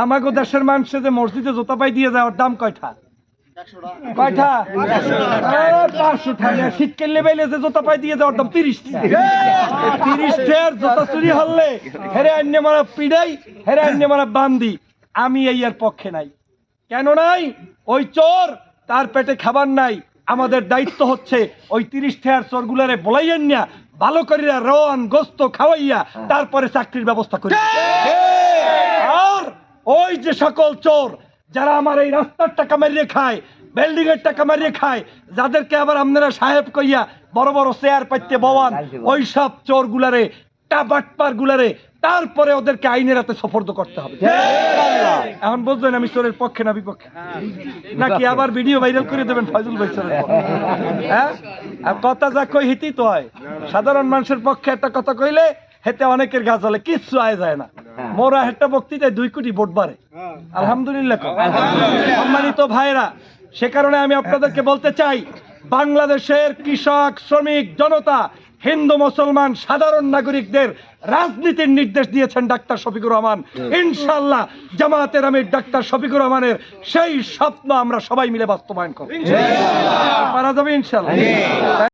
আমাগো দেশের মানুষে যে মসজিদে জুতা পাই দিয়ে যাওয়ার দাম কয়টা? কয়টা? 500 টাকা। শীতকালে বাইলে যে জুতা পাই দিয়ে যাওয়ার দাম 30 টাকা। 30 টাকার জুতা চুরি হলে হেরে অন্য মারা পিড়াই, হেরে অন্য মারা বান্দি। আমি এই এর পক্ষে নাই। কেন নাই? ওই চোর, তার পেটে খাবার নাই। আমাদের দায়িত্ব হচ্ছে ওই 30 টাকার চোরগুলারে বলাইয়েন না, ভালো করিয়া রন গোস্ত খাওয়াইয়া তারপরে চাকরির ব্যবস্থা করি। আর ওই যে সকল চোর যারা আমার এই রাস্তার টাকা মারিয়ে খায়, বিল্ডিং এর টাকা মারিয়ে খায়, যাদেরকে আবার আপনারা সাহেব কইয়া বড় বড় চেয়ার পাইতে বওয়ান, ওই সব চোর গুলারে, টাবাটপার গুলারে তারপরে ওদেরকে আইনের হাতে সোপর্দ করতে হবে। এখন বুঝলেন আমি চোরের পক্ষে না বিপক্ষে? নাকি আবার ভিডিও ভাইরাল করে দেবেন ফয়জুল ভাই চোরের পক্ষে? হ্যাঁ, আর কথা যা কই হিতি তো হয়। সাধারণ মানুষের পক্ষে একটা কথা কইলে হেতে অনেকের গাছ হলে কিচ্ছু আয় যায় না। মোরা একটা বক্তৃতায় 2 কোটি ভোট বাড়ে। আলহামদুলিল্লাহ। সম্মানিত ভাইরা, সে কারণে আমি আপনাদেরকে বলতে চাই, বাংলাদেশের কৃষক, শ্রমিক, জনতা, হিন্দু, মুসলমান, সাধারণ নাগরিকদের রাজনীতির নির্দেশ দিয়েছেন ডাক্তার শফিকুর রহমান। ইনশাআল্লাহ জামায়াতের আমির ডাক্তার শফিকুর রহমানের সেই স্বপ্ন আমরা সবাই মিলে বাস্তবায়ন করব। পারা যাবে ইনশাআল্লাহ।